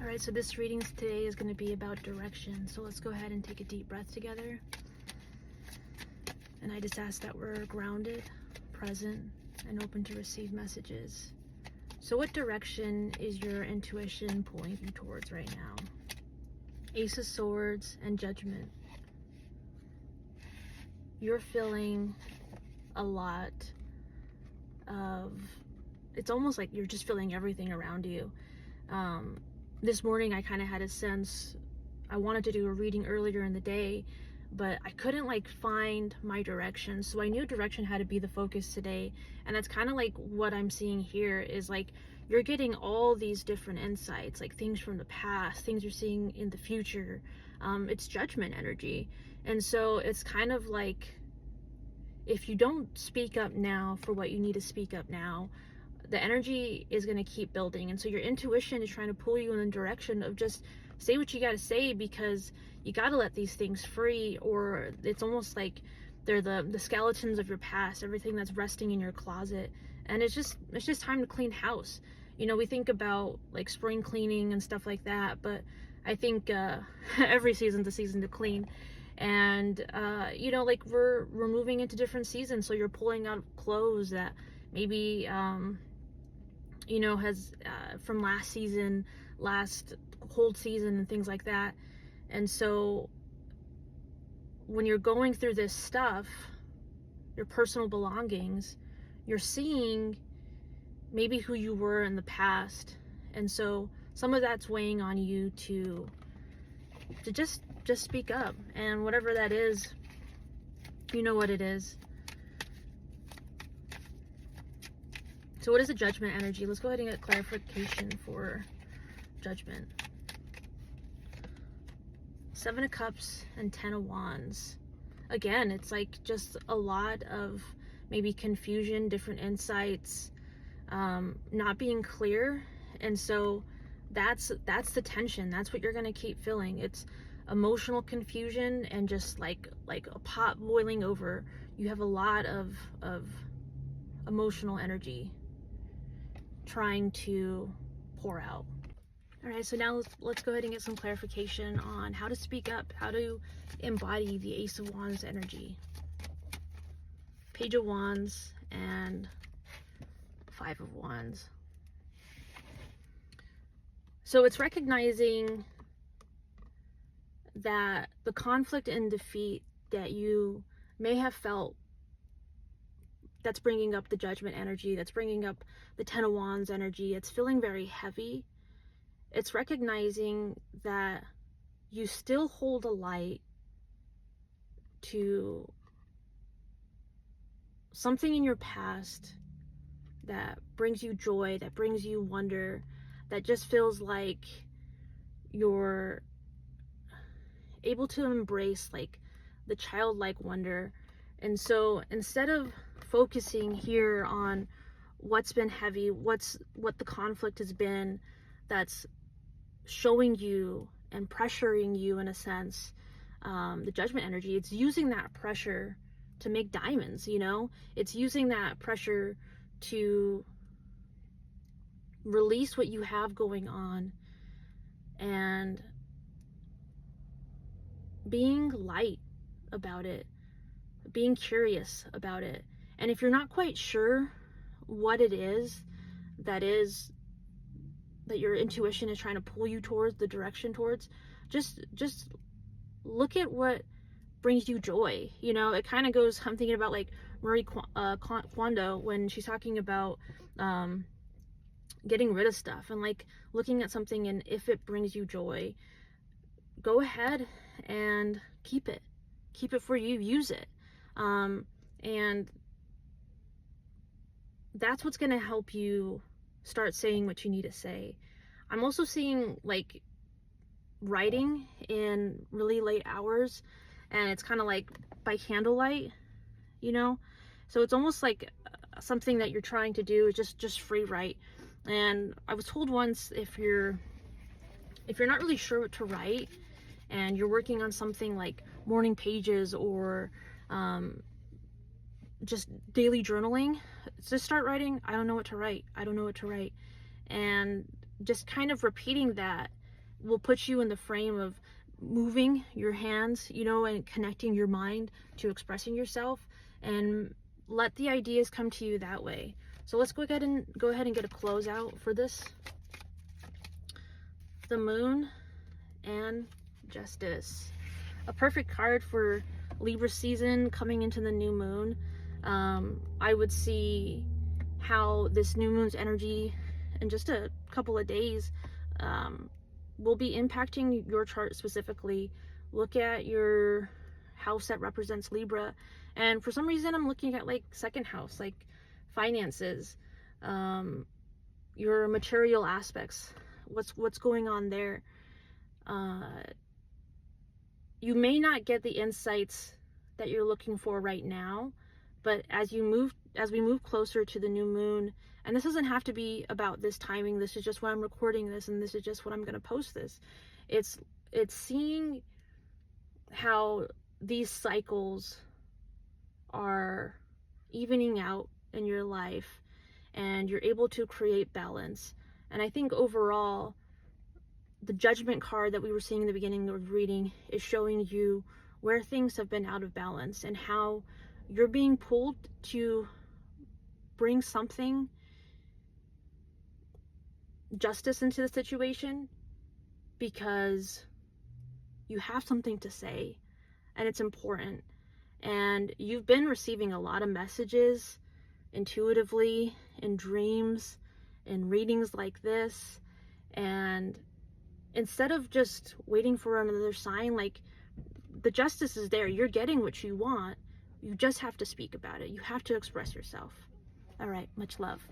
All right, so this reading today is going to be about direction. So let's go ahead and take a deep breath together. And I just ask that we're grounded, present, and open to receive messages. So what direction is your intuition pulling you towards right now? Ace of Swords and Judgment. You're feeling a lot of, it's almost like you're just feeling everything around you. This morning I kind of had a sense, I wanted to do a reading earlier in the day, but I couldn't find my direction. So I knew direction had to be the focus today. And that's kind of what I'm seeing here is you're getting all these different insights, things from the past, things you're seeing in the future. It's judgment energy. And so it's kind of if you don't speak up now for what you need to speak up now, the energy is going to keep building. And so your intuition is trying to pull you in the direction of just say what you got to say, because you got to let these things free, or it's almost like they're the skeletons of your past, everything that's resting in your closet. And it's just time to clean house. We think about spring cleaning and stuff like that, but I think every season's a season to clean. And we're moving into different seasons, so you're pulling out clothes that maybe has from last season, last cold season, and things like that. And so when you're going through this stuff, your personal belongings, you're seeing maybe who you were in the past. And so some of that's weighing on you to just speak up, and whatever that is, you know what it is. So what is the Judgment energy? Let's go ahead and get clarification for Judgment. 7 of Cups and 10 of Wands. Again, it's just a lot of maybe confusion, different insights, not being clear. And so that's the tension. That's what you're going to keep feeling. It's emotional confusion and just like a pot boiling over. You have a lot of emotional energy trying to pour out. All right, so now let's go ahead and get some clarification on how to speak up, how to embody the Ace of Wands energy. Page of Wands and 5 of Wands. So it's recognizing that the conflict and defeat that you may have felt, that's bringing up the Judgment energy, that's bringing up the 10 of Wands energy, it's feeling very heavy. It's recognizing that you still hold a light to something in your past that brings you joy, that brings you wonder, that just feels like you're able to embrace the childlike wonder. And so instead of focusing here on what's been heavy, what the conflict has been, that's showing you and pressuring you in a sense, the Judgment energy, it's using that pressure to make diamonds. It's using that pressure to release what you have going on and being light about it, being curious about it. And if you're not quite sure what it is that your intuition is trying to pull you towards, the direction towards, just look at what brings you joy. It kind of goes, I'm thinking about Marie Kondo when she's talking about getting rid of stuff and looking at something, and if it brings you joy, go ahead and keep it for you, use it. And that's what's going to help you start saying what you need to say. I'm also seeing writing in really late hours, and it's kind of by candlelight, so it's almost something that you're trying to do is just free write. And I was told once, if you're not really sure what to write and you're working on something like morning pages or just daily journaling, just start writing, I don't know what to write, and just kind of repeating that will put you in the frame of moving your hands, you know, and connecting your mind to expressing yourself, and let the ideas come to you that way. So let's go ahead and get a closeout for this. The Moon and Justice. A perfect card for Libra season coming into the new moon. I would see how this new moon's energy in just a couple of days will be impacting your chart specifically. Look at your house that represents Libra, and for some reason I'm looking at like second house, like finances, your material aspects, what's going on there. You may not get the insights that you're looking for right now, but as we move closer to the new moon, and this doesn't have to be about this timing, this is just when I'm recording this, and this is just when I'm going to post this. It's seeing how these cycles are evening out in your life, and you're able to create balance. And I think overall, the Judgment card that we were seeing in the beginning of reading is showing you where things have been out of balance and how you're being pulled to bring something justice into the situation, because you have something to say and it's important. And you've been receiving a lot of messages intuitively, in dreams, in readings like this, and instead of just waiting for another sign, like, the justice is there. You're getting what you want. You just have to speak about it. You have to express yourself. All right, much love.